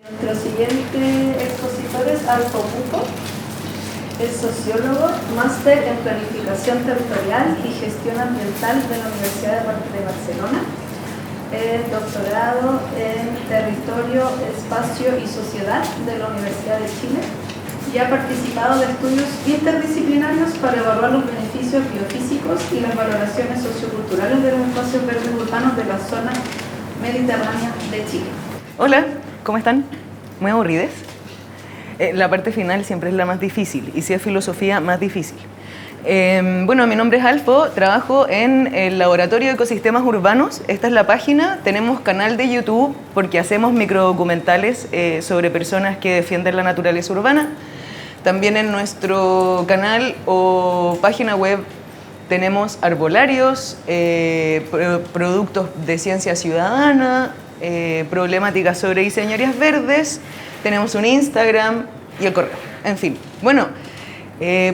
Nuestro siguiente expositor es Alfo Pupo, es sociólogo, máster en planificación territorial y gestión ambiental de la Universidad de Barcelona, doctorado en territorio, espacio y sociedad de la Universidad de Chile, y ha participado de estudios interdisciplinarios para evaluar los beneficios biofísicos y las valoraciones socioculturales de los espacios verdes urbanos de la zona mediterránea de Chile. Hola, ¿cómo están? ¿Muy aburrides? La parte final siempre es la más difícil, y si es filosofía, más difícil. Bueno, mi nombre es Alfo, trabajo en el Laboratorio de Ecosistemas Urbanos. Esta es la página, tenemos canal de YouTube porque hacemos microdocumentales sobre personas que defienden la naturaleza urbana. También en nuestro canal o página web tenemos arbolarios, productos de ciencia ciudadana, problemáticas sobre diseño áreas verdes, tenemos un Instagram y el correo, en fin. Bueno,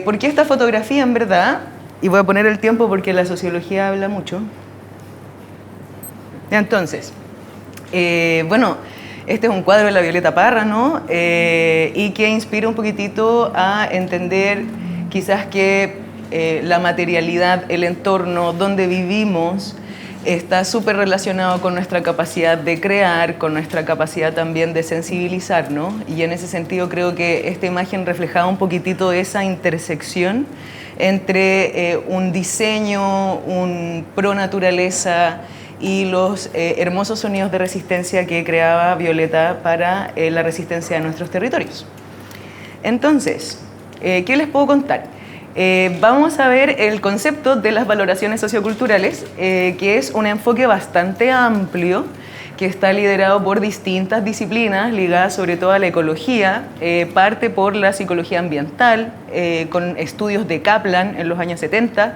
¿por qué esta fotografía en verdad? Y voy a poner el tiempo porque la sociología habla mucho. Entonces, bueno, este es un cuadro de la Violeta Parra, ¿no? Y que inspira un poquitito a entender quizás que la materialidad, el entorno donde vivimos, está súper relacionado con nuestra capacidad de crear, con nuestra capacidad también de sensibilizarnos, y en ese sentido creo que esta imagen reflejaba un poquitito esa intersección entre un diseño, un pro naturaleza y los hermosos sonidos de resistencia que creaba Violeta para la resistencia de nuestros territorios. Entonces, ¿qué les puedo contar? Vamos a ver el concepto de las valoraciones socioculturales, que es un enfoque bastante amplio que está liderado por distintas disciplinas ligadas sobre todo a la ecología, parte por la psicología ambiental, con estudios de Kaplan en los años 70,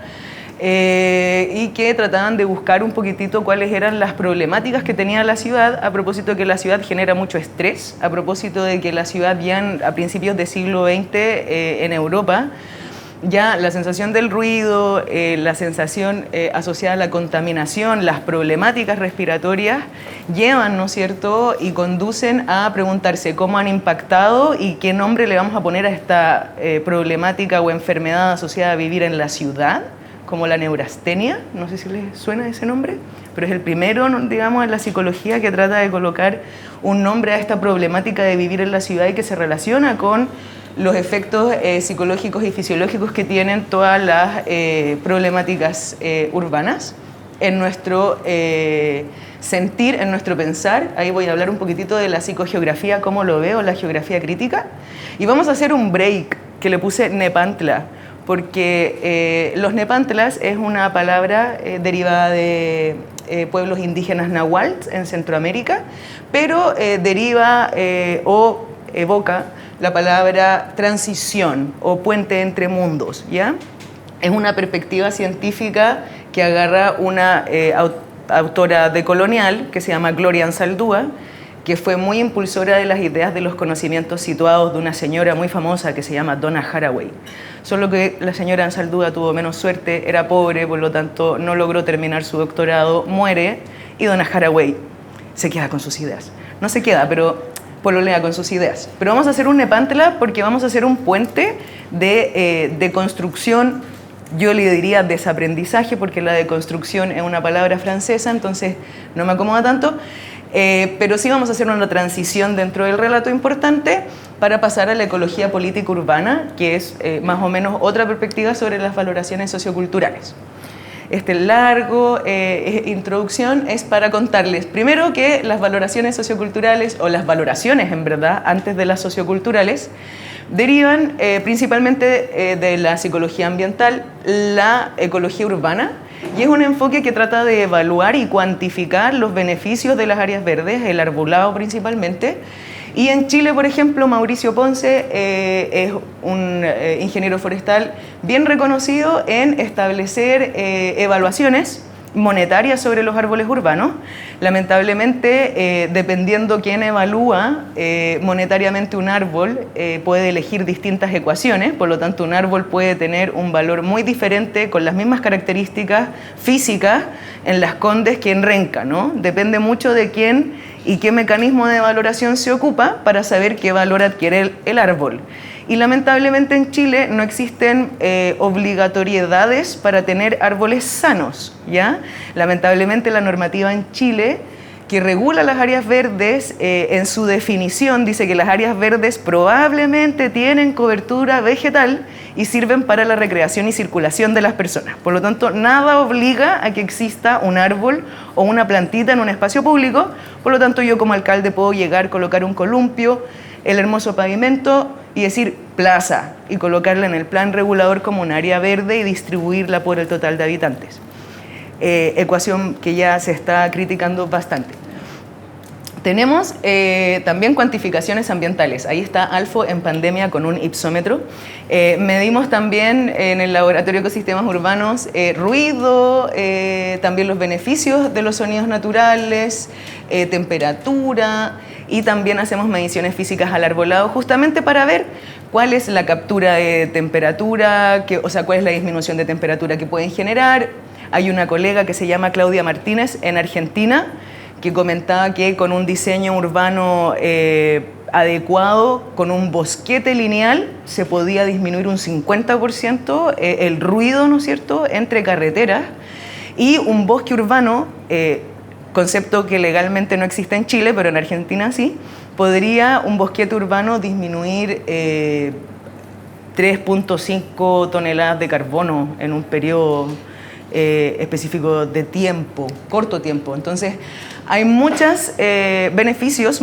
y que trataban de buscar un poquitito cuáles eran las problemáticas que tenía la ciudad, a propósito de que la ciudad genera mucho estrés, a propósito de que la ciudad ya a principios del siglo XX en Europa, ya la sensación del ruido, la sensación asociada a la contaminación, las problemáticas respiratorias llevan, ¿no es cierto?, y conducen a preguntarse cómo han impactado y qué nombre le vamos a poner a esta problemática o enfermedad asociada a vivir en la ciudad, como la neurastenia. No sé si les suena ese nombre, pero es el primero, digamos, en la psicología que trata de colocar un nombre a esta problemática de vivir en la ciudad y que se relaciona con los efectos psicológicos y fisiológicos que tienen todas las problemáticas urbanas en nuestro sentir, en nuestro pensar. Ahí voy a hablar un poquitito de la psicogeografía, cómo lo veo, la geografía crítica. Y vamos a hacer un break que le puse Nepantla, porque los Nepantlas es una palabra derivada de pueblos indígenas nahuatl en Centroamérica, pero deriva o evoca la palabra transición o puente entre mundos, ¿ya? Es una perspectiva científica que agarra una autora decolonial que se llama Gloria Anzaldúa, que fue muy impulsora de las ideas de los conocimientos situados de una señora muy famosa que se llama Donna Haraway. Solo que la señora Anzaldúa tuvo menos suerte, era pobre, por lo tanto no logró terminar su doctorado, muere, y Donna Haraway se queda con sus ideas. No se queda, pero pololea con sus ideas. Pero vamos a hacer un Nepantla porque vamos a hacer un puente de construcción, yo le diría desaprendizaje, porque la deconstrucción es una palabra francesa, entonces no me acomoda tanto, pero sí vamos a hacer una transición dentro del relato importante para pasar a la ecología política urbana, que es más o menos otra perspectiva sobre las valoraciones socioculturales. Este largo introducción es para contarles primero que las valoraciones socioculturales, o las valoraciones en verdad, antes de las socioculturales, derivan principalmente de la psicología ambiental, la ecología urbana, y es un enfoque que trata de evaluar y cuantificar los beneficios de las áreas verdes, el arbolado principalmente. Y en Chile, por ejemplo, Mauricio Ponce es un ingeniero forestal bien reconocido en establecer evaluaciones monetarias sobre los árboles urbanos. Lamentablemente, dependiendo quién evalúa monetariamente un árbol, puede elegir distintas ecuaciones, por lo tanto un árbol puede tener un valor muy diferente con las mismas características físicas en Las Condes que en Renca, ¿no? Depende mucho de quién y qué mecanismo de valoración se ocupa para saber qué valor adquiere el árbol. Y lamentablemente en Chile no existen obligatoriedades para tener árboles sanos, ¿ya? Lamentablemente la normativa en Chile que regula las áreas verdes, en su definición dice que las áreas verdes probablemente tienen cobertura vegetal y sirven para la recreación y circulación de las personas. Por lo tanto, nada obliga a que exista un árbol o una plantita en un espacio público. Por lo tanto, yo como alcalde puedo llegar, colocar un columpio, el hermoso pavimento y decir plaza y colocarla en el plan regulador como un área verde y distribuirla por el total de habitantes. Ecuación que ya se está criticando bastante. Tenemos también cuantificaciones ambientales. Ahí está Alfo en pandemia con un ipsómetro. Medimos también en el Laboratorio de Ecosistemas Urbanos ruido, también los beneficios de los sonidos naturales, temperatura, y también hacemos mediciones físicas al arbolado justamente para ver cuál es la captura de temperatura, o sea, cuál es la disminución de temperatura que pueden generar. Hay una colega que se llama Claudia Martínez en Argentina que comentaba que con un diseño urbano adecuado, con un bosquete lineal, se podía disminuir un 50% el ruido, ¿no es cierto?, entre carreteras, y un bosque urbano, concepto que legalmente no existe en Chile, pero en Argentina sí, podría un bosquete urbano disminuir 3.5 toneladas de carbono en un periodo específico de tiempo, corto tiempo. Entonces, hay muchos beneficios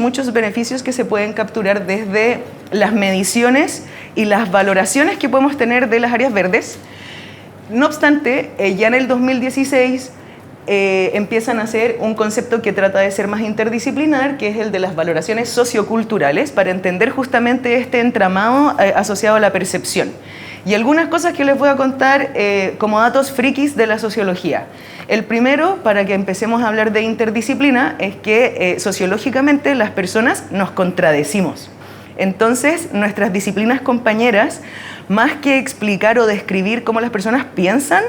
que se pueden capturar desde las mediciones y las valoraciones que podemos tener de las áreas verdes. No obstante, ya en el 2016 empiezan a hacer un concepto que trata de ser más interdisciplinar, que es el de las valoraciones socioculturales, para entender justamente este entramado asociado a la percepción. Y algunas cosas que les voy a contar como datos frikis de la sociología. El primero, para que empecemos a hablar de interdisciplina, es que sociológicamente las personas nos contradecimos. Entonces, nuestras disciplinas compañeras, más que explicar o describir cómo las personas piensan,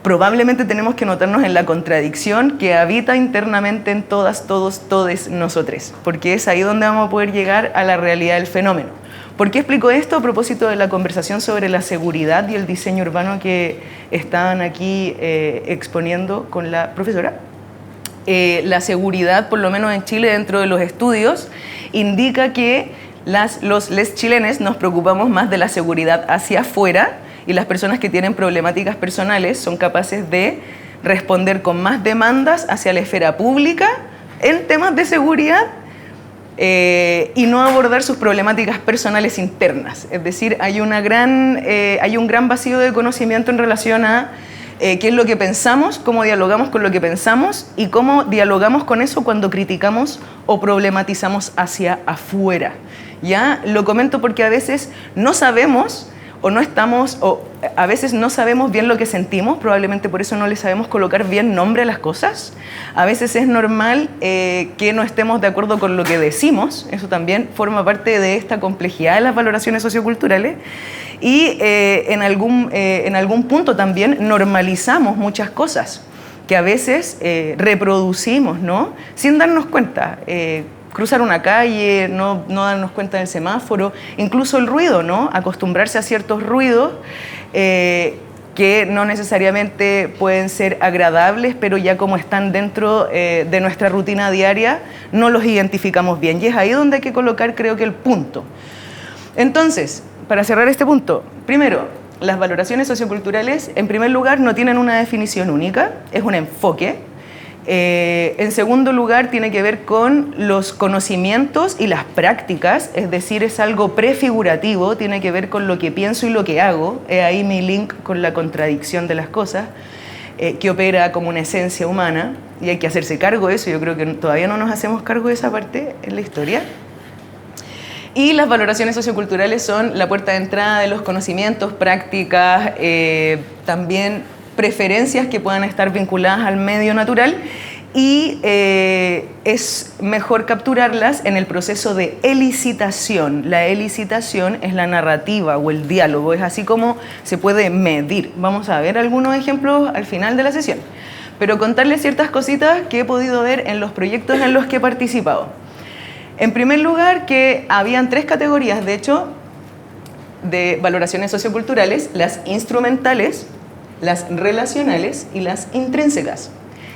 probablemente tenemos que notarnos en la contradicción que habita internamente en todas, todos, todes nosotros, porque es ahí donde vamos a poder llegar a la realidad del fenómeno. ¿Por qué explico esto? A propósito de la conversación sobre la seguridad y el diseño urbano que estaban aquí exponiendo con la profesora. La seguridad, por lo menos en Chile, dentro de los estudios, indica que les chilenes nos preocupamos más de la seguridad hacia afuera, y las personas que tienen problemáticas personales son capaces de responder con más demandas hacia la esfera pública en temas de seguridad y no abordar sus problemáticas personales internas. Es decir, hay un gran vacío de conocimiento en relación a qué es lo que pensamos, cómo dialogamos con lo que pensamos y cómo dialogamos con eso cuando criticamos o problematizamos hacia afuera. ¿Ya? Lo comento porque a veces no sabemos a veces no sabemos bien lo que sentimos, probablemente por eso no le sabemos colocar bien nombre a las cosas. A veces es normal que no estemos de acuerdo con lo que decimos, eso también forma parte de esta complejidad de las valoraciones socioculturales. Y en algún punto también normalizamos muchas cosas que a veces reproducimos, ¿no?, sin darnos cuenta. Cruzar una calle, no darnos cuenta del semáforo, incluso el ruido, ¿no? Acostumbrarse a ciertos ruidos que no necesariamente pueden ser agradables, pero ya como están dentro de nuestra rutina diaria, no los identificamos bien. Y es ahí donde hay que colocar, creo que, el punto. Entonces, para cerrar este punto, primero, las valoraciones socioculturales, en primer lugar, no tienen una definición única, es un enfoque. En segundo lugar, tiene que ver con los conocimientos y las prácticas, es decir, es algo prefigurativo, tiene que ver con lo que pienso y lo que hago. Ahí mi link con la contradicción de las cosas, que opera como una esencia humana, y hay que hacerse cargo de eso. Yo creo que todavía no nos hacemos cargo de esa parte en la historia. Y las valoraciones socioculturales son la puerta de entrada de los conocimientos, prácticas, también preferencias que puedan estar vinculadas al medio natural, y es mejor capturarlas en el proceso de elicitación. La elicitación es la narrativa o el diálogo, es así como se puede medir. Vamos a ver algunos ejemplos al final de la sesión. pero contarles ciertas cositas que he podido ver en los proyectos en los que he participado. En primer lugar, que habían 3 categorías, de hecho, de valoraciones socioculturales: las instrumentales, las relacionales y las intrínsecas.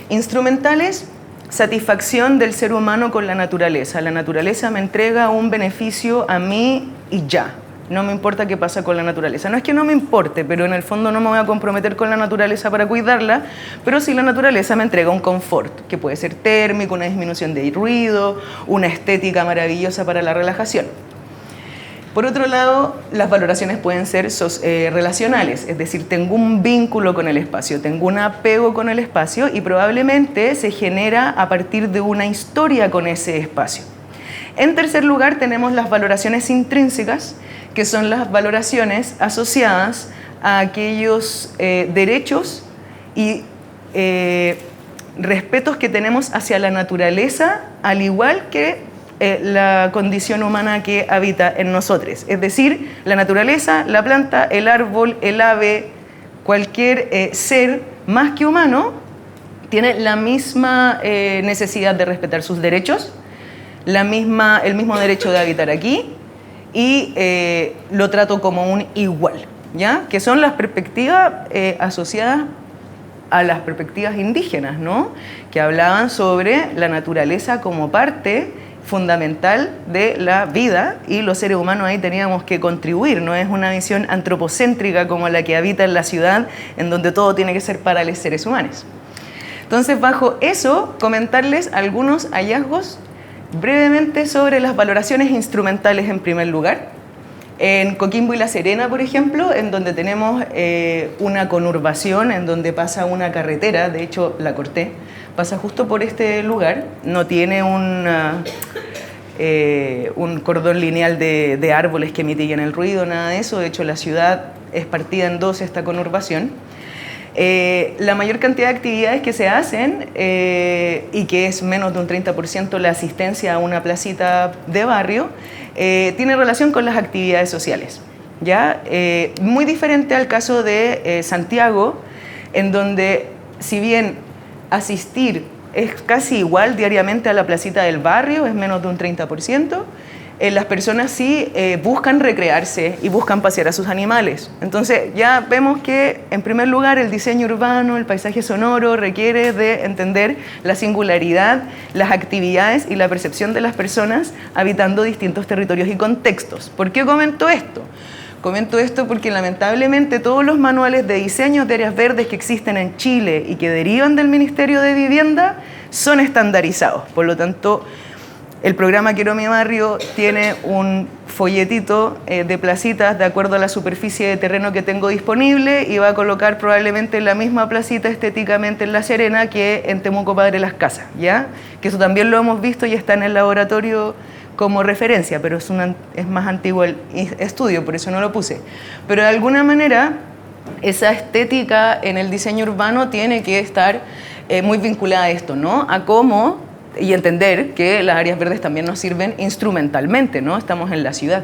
Instrumentales: satisfacción del ser humano con la naturaleza. La naturaleza me entrega un beneficio a mí y ya. No me importa qué pasa con la naturaleza. No es que no me importe, pero en el fondo no me voy a comprometer con la naturaleza para cuidarla, pero sí la naturaleza me entrega un confort, que puede ser térmico, una disminución de ruido, una estética maravillosa para la relajación. Por otro lado, las valoraciones pueden ser relacionales, es decir, tengo un vínculo con el espacio, tengo un apego con el espacio y probablemente se genera a partir de una historia con ese espacio. En tercer lugar, tenemos las valoraciones intrínsecas, que son las valoraciones asociadas a aquellos derechos y respetos que tenemos hacia la naturaleza, al igual que la condición humana que habita en nosotros. Es decir, la naturaleza, la planta, el árbol, el ave, cualquier ser más que humano tiene la misma necesidad de respetar sus derechos, el mismo derecho de habitar aquí, y lo trato como un igual, ¿ya? Que son las perspectivas asociadas a las perspectivas indígenas, ¿no? Que hablaban sobre la naturaleza como parte fundamental de la vida y los seres humanos ahí teníamos que contribuir, no es una visión antropocéntrica como la que habita en la ciudad, en donde todo tiene que ser para los seres humanos. Entonces, bajo eso, comentarles algunos hallazgos brevemente sobre las valoraciones instrumentales en primer lugar. En Coquimbo y La Serena, por ejemplo, en donde tenemos una conurbación, en donde pasa una carretera, de hecho la corté, pasa justo por este lugar, no tiene un cordón lineal de árboles que mitiguen el ruido, nada de eso, de hecho la ciudad es partida en 2 esta conurbación. La mayor cantidad de actividades que se hacen y que es menos de un 30% la asistencia a una placita de barrio, tiene relación con las actividades sociales, ¿ya? Muy diferente al caso de Santiago, en donde si bien asistir es casi igual diariamente a la placita del barrio, es menos de un 30%, las personas sí buscan recrearse y buscan pasear a sus animales. Entonces ya vemos que en primer lugar el diseño urbano, el paisaje sonoro requiere de entender la singularidad, las actividades y la percepción de las personas habitando distintos territorios y contextos. ¿Por qué comento esto? Comento esto porque lamentablemente todos los manuales de diseño de áreas verdes que existen en Chile y que derivan del Ministerio de Vivienda son estandarizados. Por lo tanto, el programa Quiero mi barrio tiene un folletito de placitas de acuerdo a la superficie de terreno que tengo disponible y va a colocar probablemente la misma placita estéticamente en La Serena que en Temuco Padre Las Casas, ¿ya? Que eso también lo hemos visto y está en el laboratorio como referencia, pero es más antiguo el estudio, por eso no lo puse. Pero de alguna manera, esa estética en el diseño urbano tiene que estar muy vinculada a esto, ¿no? A cómo, y entender que las áreas verdes también nos sirven instrumentalmente, ¿no? Estamos en la ciudad.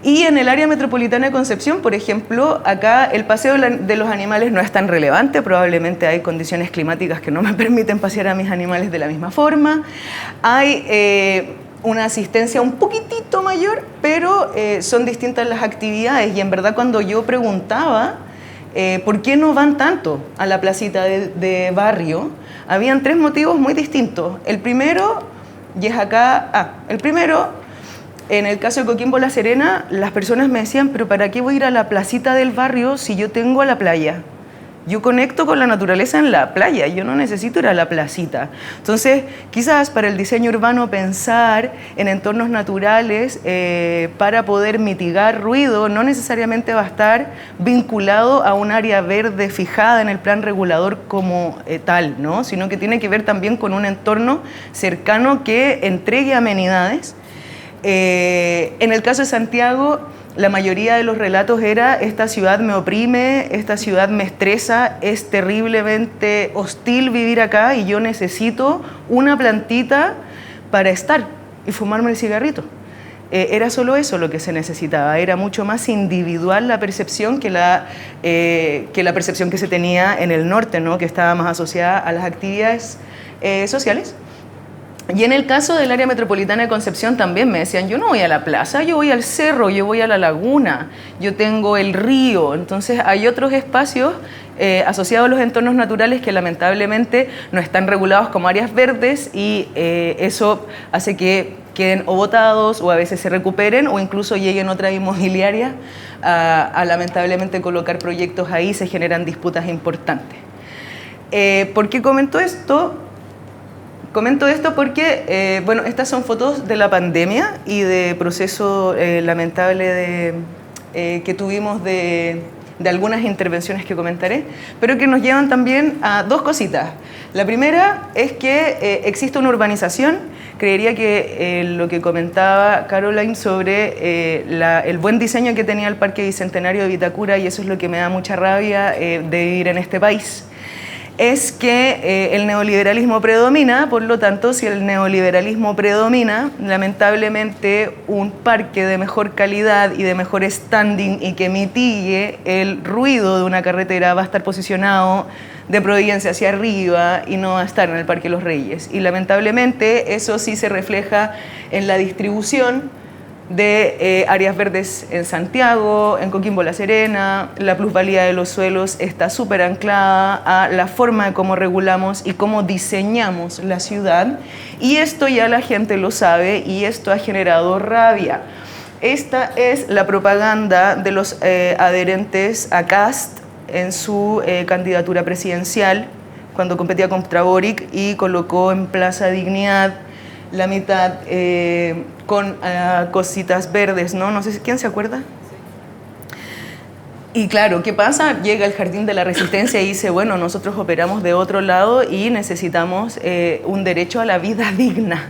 Y en el área metropolitana de Concepción, por ejemplo, acá el paseo de los animales no es tan relevante, probablemente hay condiciones climáticas que no me permiten pasear a mis animales de la misma forma. Hay una asistencia un poquitito mayor, pero son distintas las actividades y en verdad cuando yo preguntaba ¿por qué no van tanto a la placita de barrio? Habían 3 motivos muy distintos. El primero, y es acá, en el caso de Coquimbo La Serena, las personas me decían, pero ¿para qué voy a ir a la placita del barrio si yo tengo a la playa? Yo conecto con la naturaleza en la playa, yo no necesito ir a la placita. Entonces, quizás para el diseño urbano pensar en entornos naturales para poder mitigar ruido no necesariamente va a estar vinculado a un área verde fijada en el plan regulador como tal, ¿no? Sino que tiene que ver también con un entorno cercano que entregue amenidades. En el caso de Santiago, la mayoría de los relatos era esta ciudad me oprime, esta ciudad me estresa, es terriblemente hostil vivir acá y yo necesito una plantita para estar y fumarme el cigarrito. era solo eso lo que se necesitaba, era mucho más individual la percepción que la percepción que se tenía en el norte, ¿no? Que estaba más asociada a las actividades sociales. Y en el caso del área metropolitana de Concepción también me decían, yo no voy a la plaza, yo voy al cerro, yo voy a la laguna, yo tengo el río. Entonces hay otros espacios asociados a los entornos naturales que lamentablemente no están regulados como áreas verdes y eso hace que queden o botados o a veces se recuperen o incluso lleguen otras inmobiliarias a lamentablemente colocar proyectos ahí, se generan disputas importantes. ¿Por qué comento esto? Comento esto porque, bueno, estas son fotos de la pandemia y de proceso lamentable que tuvimos de algunas intervenciones que comentaré, pero que nos llevan también a dos cositas. La primera es que existe una urbanización. Creería que lo que comentaba Caroline sobre el buen diseño que tenía el Parque Bicentenario de Vitacura, y eso es lo que me da mucha rabia de vivir en este país, es que el neoliberalismo predomina. Por lo tanto, si el neoliberalismo predomina, lamentablemente un parque de mejor calidad y de mejor standing y que mitigue el ruido de una carretera va a estar posicionado de Providencia hacia arriba y no va a estar en el Parque Los Reyes. Y lamentablemente eso sí se refleja en la distribución de áreas verdes en Santiago, en Coquimbo La Serena. La plusvalía de los suelos está súper anclada a la forma de cómo regulamos y cómo diseñamos la ciudad, y esto ya la gente lo sabe y esto ha generado rabia. Esta es la propaganda de los adherentes a Kast en su candidatura presidencial cuando competía contra Boric y colocó en Plaza Dignidad la mitad con cositas verdes, ¿no? No sé si, ¿quién se acuerda? Y claro, ¿qué pasa? Llega el Jardín de la Resistencia y dice, bueno, nosotros operamos de otro lado y necesitamos un derecho a la vida digna.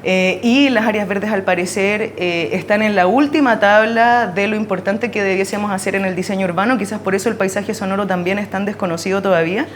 Y las áreas verdes, al parecer, están en la última tabla de lo importante que debiésemos hacer en el diseño urbano. Quizás por eso el paisaje sonoro también es tan desconocido todavía.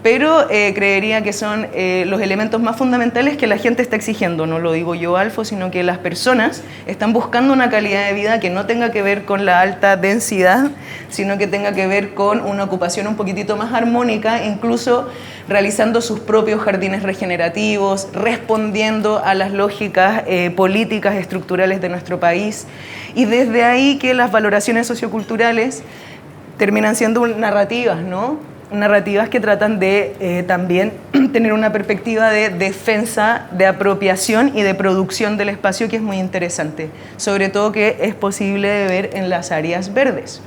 Pero creería que son los elementos más fundamentales que la gente está exigiendo. No lo digo yo, Alfo, sino que las personas están buscando una calidad de vida que no tenga que ver con la alta densidad, sino que tenga que ver con una ocupación un poquitito más armónica, incluso realizando sus propios jardines regenerativos, respondiendo a las lógicas políticas estructurales de nuestro país. Y desde ahí que las valoraciones socioculturales terminan siendo narrativas, ¿no? Narrativas que tratan de también tener una perspectiva de defensa, de apropiación y de producción del espacio, que es muy interesante, sobre todo que es posible de ver en las áreas verdes.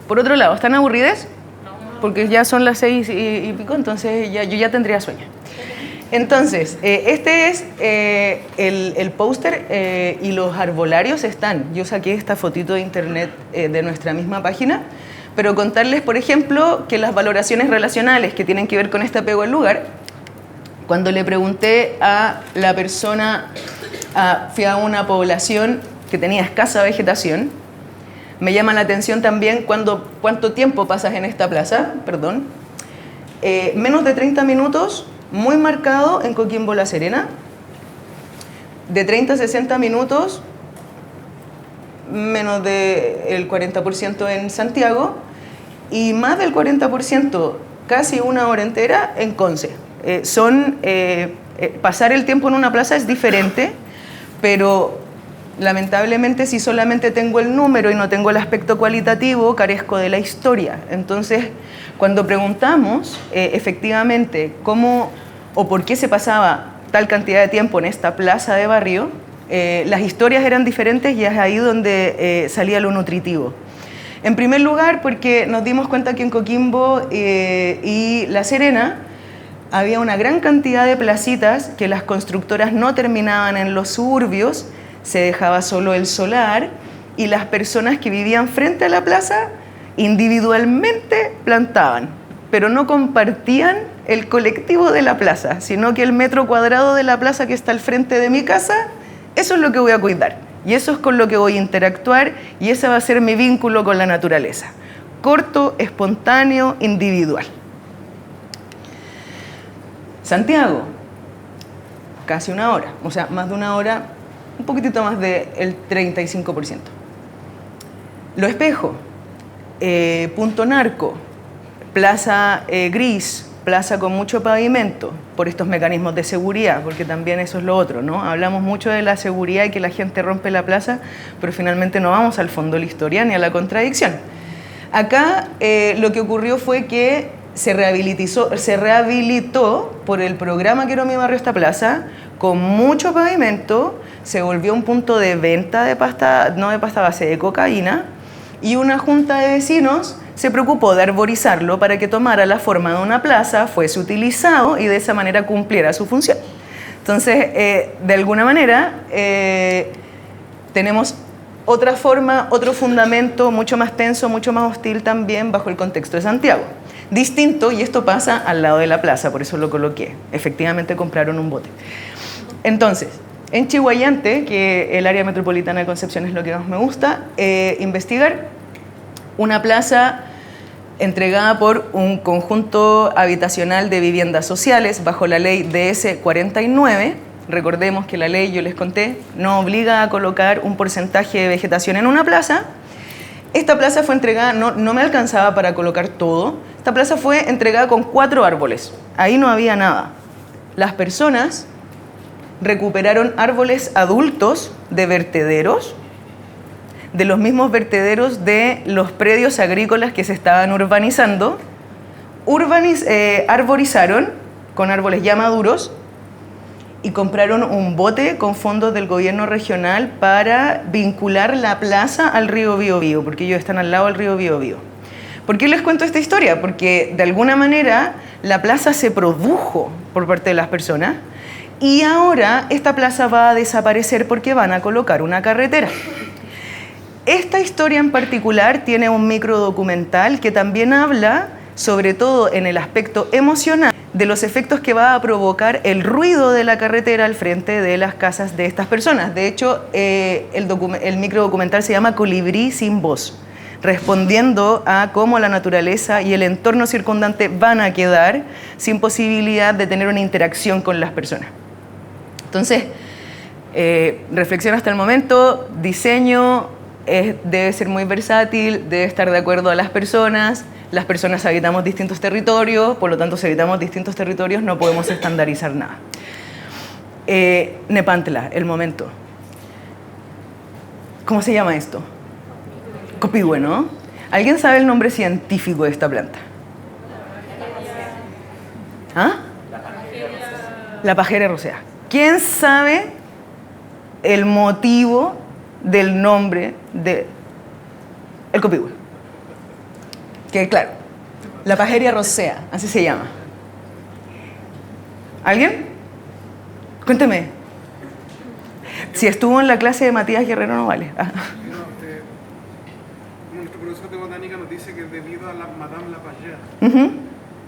Por otro lado, ¿están aburridas? Porque ya son las 6 y pico, entonces yo ya tendría sueño. Entonces, este es el póster y los arbolarios están. Yo saqué esta fotito de internet de nuestra misma página, pero contarles, por ejemplo, que las valoraciones relacionales que tienen que ver con este apego al lugar, cuando le pregunté a la persona, fui a una población que tenía escasa vegetación, me llama la atención también cuánto tiempo pasas en esta plaza, perdón, menos de 30 minutos, muy marcado en Coquimbo La Serena, de 30 a 60 minutos, menos del 40% en Santiago y más del 40%, casi una hora entera, en Conce. Pasar el tiempo en una plaza es diferente, pero lamentablemente si solamente tengo el número y no tengo el aspecto cualitativo, carezco de la historia. Entonces, cuando preguntamos efectivamente cómo o por qué se pasaba tal cantidad de tiempo en esta plaza de barrio, las historias eran diferentes y es ahí donde salía lo nutritivo. En primer lugar, porque nos dimos cuenta que en Coquimbo y La Serena había una gran cantidad de placitas que las constructoras no terminaban en los suburbios, se dejaba solo el solar y las personas que vivían frente a la plaza individualmente plantaban, pero no compartían el colectivo de la plaza, sino que el metro cuadrado de la plaza que está al frente de mi casa, eso es lo que voy a cuidar y eso es con lo que voy a interactuar y ese va a ser mi vínculo con la naturaleza. Corto, espontáneo, individual. Santiago, casi una hora, o sea, más de una hora, un poquitito más del 35%. Lo Espejo, Punto Narco, plaza gris, plaza con mucho pavimento, por estos mecanismos de seguridad, porque también eso es lo otro, ¿no? Hablamos mucho de la seguridad y que la gente rompe la plaza, pero finalmente no vamos al fondo de la historia ni a la contradicción. Acá lo que ocurrió fue que se rehabilitó por el programa Quiero mi barrio esta plaza, con mucho pavimento, se volvió un punto de venta de pasta, no de pasta base, de cocaína, y una junta de vecinos se preocupó de arborizarlo para que tomara la forma de una plaza, fuese utilizado y de esa manera cumpliera su función. Entonces, de alguna manera, tenemos otra forma, otro fundamento mucho más tenso, mucho más hostil también bajo el contexto de Santiago. Distinto, y esto pasa al lado de la plaza, por eso lo coloqué. Efectivamente compraron un bote. Entonces, en Chihuayante, que el área metropolitana de Concepción es lo que más me gusta, investigar una plaza entregada por un conjunto habitacional de viviendas sociales bajo la ley DS 49. Recordemos que la ley, yo les conté, no obliga a colocar un porcentaje de vegetación en una plaza. Esta plaza fue entregada, no me alcanzaba para colocar todo, esta plaza fue entregada con 4 árboles, ahí no había nada. Las personas recuperaron árboles adultos de vertederos, de los mismos vertederos de los predios agrícolas que se estaban urbanizando, arborizaron con árboles ya maduros y compraron un bote con fondos del gobierno regional para vincular la plaza al río Biobío, porque ellos están al lado del río Biobío. ¿Por qué les cuento esta historia? Porque de alguna manera la plaza se produjo por parte de las personas y ahora esta plaza va a desaparecer porque van a colocar una carretera. Esta historia en particular tiene un microdocumental que también habla, sobre todo en el aspecto emocional, de los efectos que va a provocar el ruido de la carretera al frente de las casas de estas personas. De hecho, el microdocumental se llama Colibrí sin voz, respondiendo a cómo la naturaleza y el entorno circundante van a quedar sin posibilidad de tener una interacción con las personas. Entonces, reflexión hasta el momento, diseño debe ser muy versátil, debe estar de acuerdo a las personas habitamos distintos territorios, por lo tanto, si habitamos distintos territorios no podemos estandarizar nada. Nepantla, el momento. ¿Cómo se llama esto? Copihue, ¿no? ¿Alguien sabe el nombre científico de esta planta? ¿Ah? La pajera rosea. ¿Quién sabe el motivo del nombre del copihue? Que claro, la pajeria rosea, así se llama. ¿Alguien? Cuénteme. Si estuvo en la clase de Matías Guerrero no vale. Nuestro profesor de botánica nos dice que es debido a la Madame Lapagère.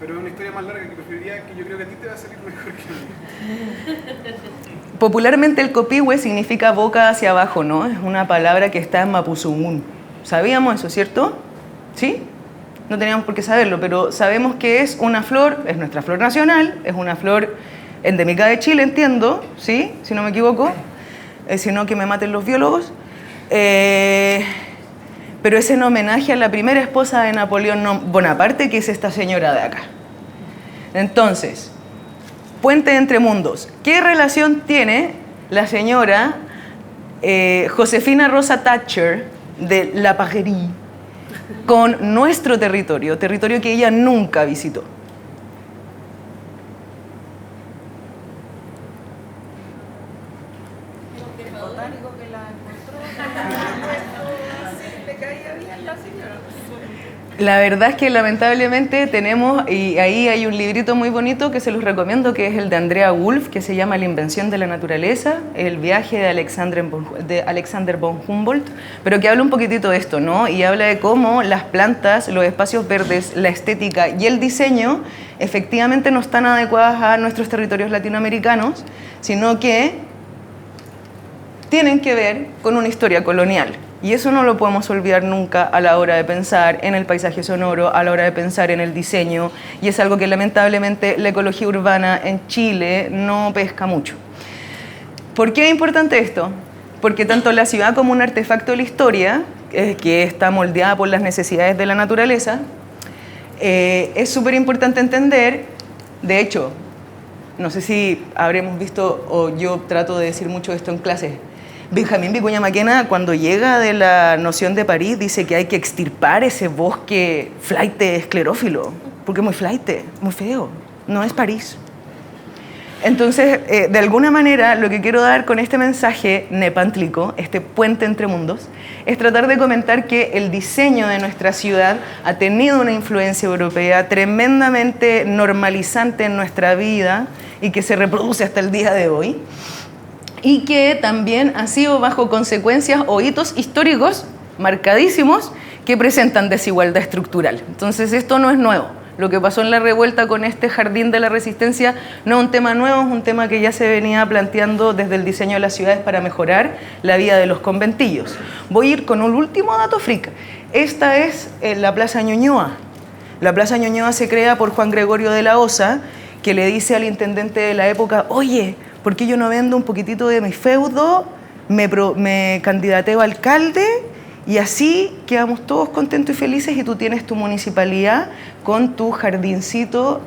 Pero es una historia más larga que preferiría, que yo creo que a ti te va a salir mejor que a mí. Popularmente el copihue significa boca hacia abajo, ¿no? Es una palabra que está en Mapuzungún. ¿Sabíamos eso, cierto? ¿Sí? No teníamos por qué saberlo, pero sabemos que es una flor, es nuestra flor nacional, es una flor endémica de Chile, entiendo, ¿sí? Si no me equivoco, si no que me maten los biólogos. Pero es en homenaje a la primera esposa de Napoleón Bonaparte, que es esta señora de acá. Entonces, puente entre mundos. ¿Qué relación tiene la señora Josefina Rosa Thatcher de La Pajerie con nuestro territorio que ella nunca visitó? El botánico que la encontró, le caía bien la señora. La verdad es que lamentablemente tenemos, y ahí hay un librito muy bonito que se los recomiendo, que es el de Andrea Wolf, que se llama La invención de la naturaleza, el viaje de Alexander von Humboldt, pero que habla un poquitito de esto, ¿no? Y habla de cómo las plantas, los espacios verdes, la estética y el diseño efectivamente no están adecuadas a nuestros territorios latinoamericanos, sino que tienen que ver con una historia colonial. Y eso no lo podemos olvidar nunca a la hora de pensar en el paisaje sonoro, a la hora de pensar en el diseño, y es algo que lamentablemente la ecología urbana en Chile no pesca mucho. ¿Por qué es importante esto? porque tanto la ciudad como un artefacto de la historia, que está moldeada por las necesidades de la naturaleza, es súper importante entender. De hecho, no sé si habremos visto, o yo trato de decir mucho esto en clases, Benjamín Vicuña Maquena, cuando llega de la noción de París, dice que hay que extirpar ese bosque flaite esclerófilo, porque es muy flaite, muy feo, no es París. Entonces, de alguna manera, lo que quiero dar con este mensaje nepántlico, este puente entre mundos, es tratar de comentar que el diseño de nuestra ciudad ha tenido una influencia europea tremendamente normalizante en nuestra vida y que se reproduce hasta el día de hoy, y que también ha sido bajo consecuencias o hitos históricos marcadísimos que presentan desigualdad estructural. Entonces, esto no es nuevo. Lo que pasó en la revuelta con este jardín de la resistencia no es un tema nuevo, es un tema que ya se venía planteando desde el diseño de las ciudades para mejorar la vida de los conventillos. Voy a ir con un último dato freak. Esta es la Plaza Ñuñoa. La Plaza Ñuñoa se crea por Juan Gregorio de la Osa, que le dice al intendente de la época: oye, ¿por qué yo no vendo un poquitito de mi feudo? Me candidateo a alcalde y así quedamos todos contentos y felices y tú tienes tu municipalidad con tu jardincito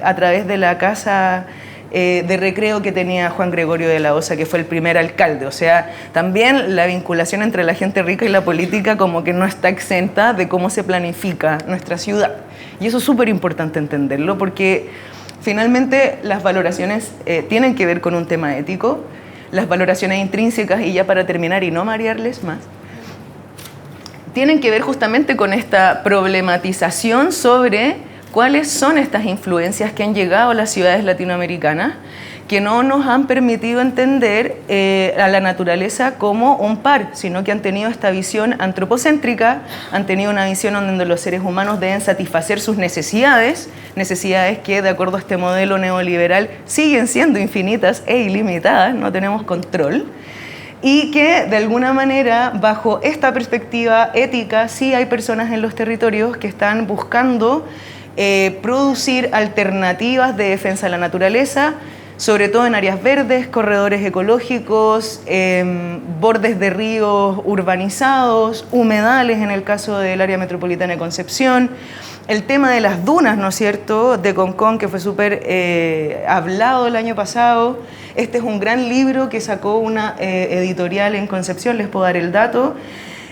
a través de la casa de recreo que tenía Juan Gregorio de la Osa, que fue el primer alcalde. O sea, también la vinculación entre la gente rica y la política como que no está exenta de cómo se planifica nuestra ciudad. Y eso es súper importante entenderlo, porque finalmente las valoraciones tienen que ver con un tema ético, las valoraciones intrínsecas, y ya para terminar y no marearles más, tienen que ver justamente con esta problematización sobre cuáles son estas influencias que han llegado a las ciudades latinoamericanas, que no nos han permitido entender a la naturaleza como un par, sino que han tenido esta visión antropocéntrica, han tenido una visión donde los seres humanos deben satisfacer sus necesidades que de acuerdo a este modelo neoliberal siguen siendo infinitas e ilimitadas, no tenemos control. Y que de alguna manera, bajo esta perspectiva ética, sí hay personas en los territorios que están buscando producir alternativas de defensa de la naturaleza, sobre todo en áreas verdes, corredores ecológicos, bordes de ríos urbanizados, humedales en el caso del área metropolitana de Concepción. El tema de las dunas, ¿no es cierto?, de Concón, que fue súper hablado el año pasado. Este es un gran libro que sacó una editorial en Concepción, les puedo dar el dato,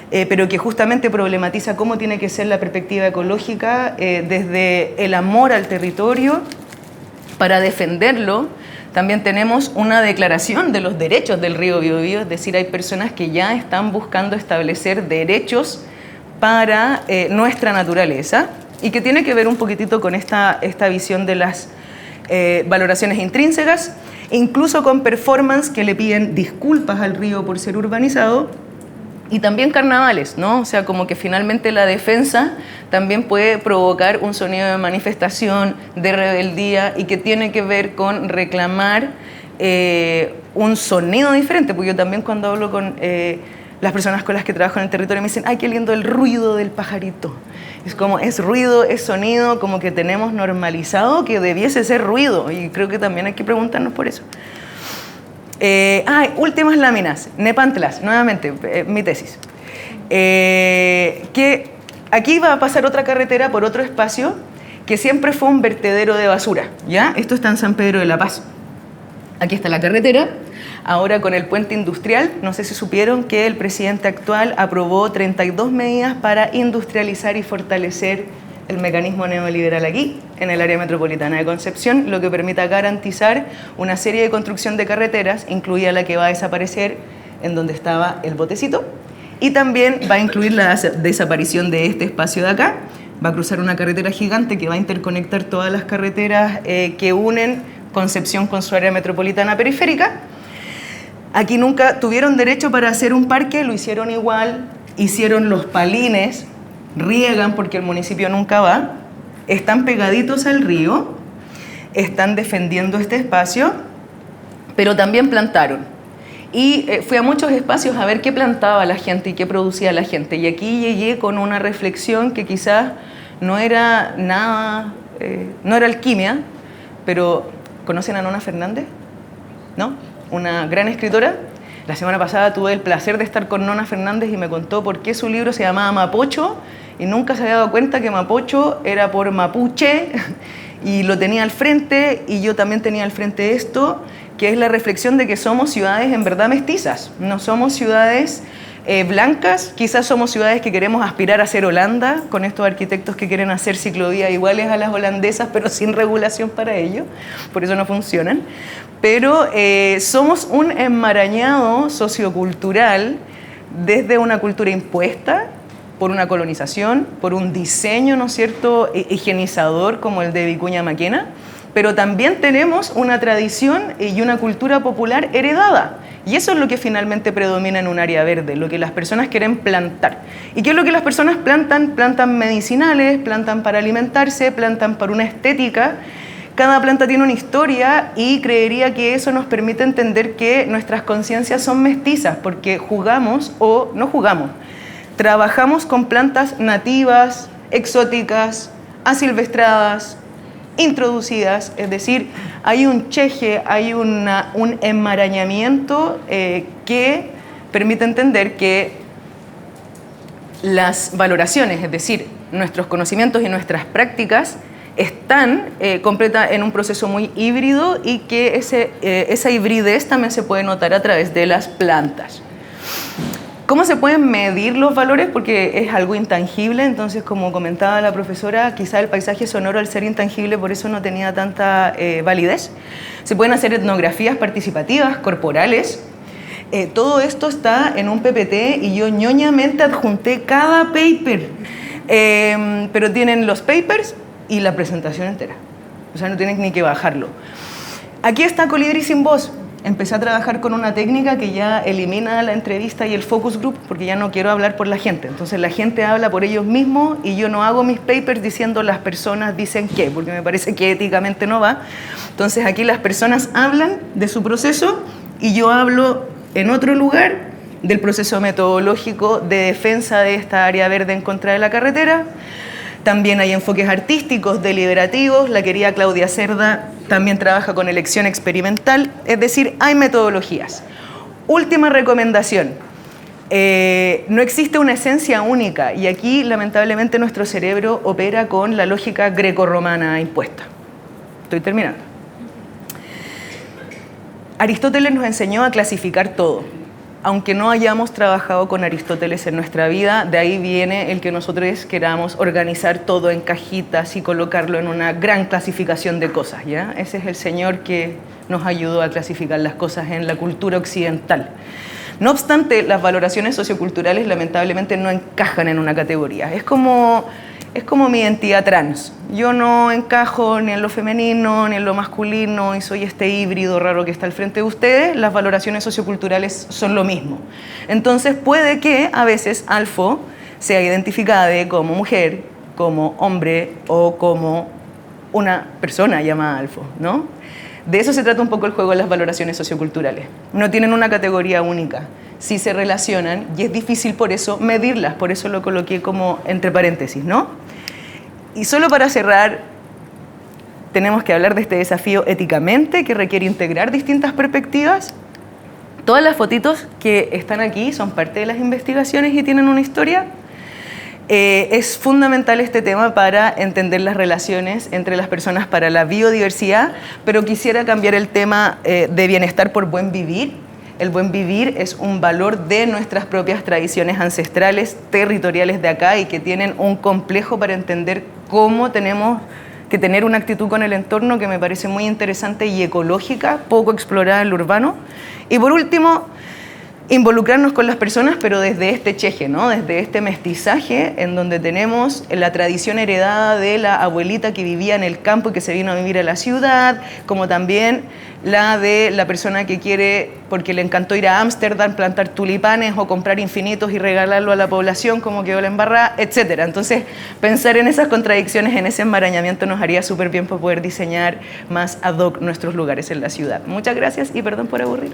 pero que justamente problematiza cómo tiene que ser la perspectiva ecológica desde el amor al territorio para defenderlo. También tenemos una declaración de los derechos del río Biobío, es decir, hay personas que ya están buscando establecer derechos para nuestra naturaleza, y que tiene que ver un poquitito con esta visión de las valoraciones intrínsecas, incluso con performance que le piden disculpas al río por ser urbanizado, y también carnavales, ¿no? O sea, como que finalmente la defensa también puede provocar un sonido de manifestación, de rebeldía, y que tiene que ver con reclamar un sonido diferente, porque yo también cuando hablo con las personas con las que trabajo en el territorio me dicen: ¡ay, qué lindo el ruido del pajarito! Es como, es ruido, es sonido, como que tenemos normalizado que debiese ser ruido, y creo que también hay que preguntarnos por eso. Últimas láminas, Nepantlas, nuevamente, mi tesis. Que aquí va a pasar otra carretera por otro espacio que siempre fue un vertedero de basura, ¿ya? Esto está en San Pedro de la Paz. Aquí está la carretera. Ahora con el puente industrial, no sé si supieron que el presidente actual aprobó 32 medidas para industrializar y fortalecer el mecanismo neoliberal aquí, en el área metropolitana de Concepción, lo que permita garantizar una serie de construcción de carreteras, incluida la que va a desaparecer en donde estaba el botecito, y también va a incluir la desaparición de este espacio de acá. Va a cruzar una carretera gigante que va a interconectar todas las carreteras que unen Concepción con su área metropolitana periférica. Aquí nunca tuvieron derecho para hacer un parque, lo hicieron igual, hicieron los palines, riegan porque el municipio nunca va, están pegaditos al río, están defendiendo este espacio, pero también plantaron. Y fui a muchos espacios a ver qué plantaba la gente y qué producía la gente. Y aquí llegué con una reflexión que quizás no era nada, no era alquimia, pero ¿conocen a Nona Fernández? ¿No? Una gran escritora. La semana pasada tuve el placer de estar con Nona Fernández y me contó por qué su libro se llamaba Mapocho y nunca se había dado cuenta que Mapocho era por mapuche y lo tenía al frente, y yo también tenía al frente esto, que es la reflexión de que somos ciudades en verdad mestizas, no somos ciudades blancas, quizás somos ciudades que queremos aspirar a ser Holanda, con estos arquitectos que quieren hacer ciclovías iguales a las holandesas, pero sin regulación para ello, por eso no funcionan. Pero somos un enmarañado sociocultural desde una cultura impuesta por una colonización, por un diseño, ¿no es cierto?, higienizador como el de Vicuña Maquena, pero también tenemos una tradición y una cultura popular heredada. Y eso es lo que finalmente predomina en un área verde, lo que las personas quieren plantar. ¿Y qué es lo que las personas plantan? Plantan medicinales, plantan para alimentarse, plantan para una estética. Cada planta tiene una historia y creería que eso nos permite entender que nuestras conciencias son mestizas, porque jugamos o no jugamos. Trabajamos con plantas nativas, exóticas, asilvestradas, introducidas, es decir, hay un cheje, hay un enmarañamiento que permite entender que las valoraciones, es decir, nuestros conocimientos y nuestras prácticas están completa en un proceso muy híbrido y que esa hibridez también se puede notar a través de las plantas. ¿Cómo se pueden medir los valores? Porque es algo intangible, entonces, como comentaba la profesora, quizá el paisaje sonoro, al ser intangible, por eso no tenía tanta validez. Se pueden hacer etnografías participativas, corporales. Todo esto está en un PPT y yo ñoñamente adjunté cada paper, pero tienen los papers y la presentación entera. O sea, no tienes ni que bajarlo. Aquí está Colibrí sin voz. Empecé a trabajar con una técnica que ya elimina la entrevista y el focus group, porque ya no quiero hablar por la gente. Entonces la gente habla por ellos mismos y yo no hago mis papers diciendo las personas dicen qué, porque me parece que éticamente no va. Entonces aquí las personas hablan de su proceso y yo hablo en otro lugar del proceso metodológico de defensa de esta área verde en contra de la carretera. También hay enfoques artísticos, deliberativos. La querida Claudia Cerda también trabaja con elección experimental, es decir, hay metodologías. Última recomendación, no existe una esencia única y aquí lamentablemente nuestro cerebro opera con la lógica grecorromana impuesta. Estoy terminando. Aristóteles nos enseñó a clasificar todo. Aunque no hayamos trabajado con Aristóteles en nuestra vida, de ahí viene el que nosotros queramos organizar todo en cajitas y colocarlo en una gran clasificación de cosas, ¿ya? Ese es el señor que nos ayudó a clasificar las cosas en la cultura occidental. No obstante, las valoraciones socioculturales lamentablemente no encajan en una categoría. Es como mi identidad trans. Yo no encajo ni en lo femenino ni en lo masculino y soy este híbrido raro que está al frente de ustedes. Las valoraciones socioculturales son lo mismo. Entonces puede que a veces Alfo sea identificada como mujer, como hombre o como una persona llamada Alfo, ¿no? De eso se trata un poco el juego de las valoraciones socioculturales. No tienen una categoría única. Sí se relacionan y es difícil por eso medirlas, por eso lo coloqué como entre paréntesis, ¿no? Y solo para cerrar, tenemos que hablar de este desafío éticamente que requiere integrar distintas perspectivas. Todas las fotitos que están aquí son parte de las investigaciones y tienen una historia. Es fundamental este tema para entender las relaciones entre las personas para la biodiversidad, pero quisiera cambiar el tema de bienestar por buen vivir. El buen vivir es un valor de nuestras propias tradiciones ancestrales, territoriales de acá y que tienen un complejo para entender cómo tenemos que tener una actitud con el entorno que me parece muy interesante y ecológica, poco explorada en lo urbano. Y por último, involucrarnos con las personas, pero desde este cheje, ¿no? Desde este mestizaje en donde tenemos la tradición heredada de la abuelita que vivía en el campo y que se vino a vivir a la ciudad, como también la de la persona que quiere, porque le encantó ir a Ámsterdam, plantar tulipanes o comprar infinitos y regalarlo a la población como quedó la embarrada, etc. Entonces, pensar en esas contradicciones, en ese enmarañamiento nos haría súper bien para poder diseñar más ad hoc nuestros lugares en la ciudad. Muchas gracias y perdón por aburrir.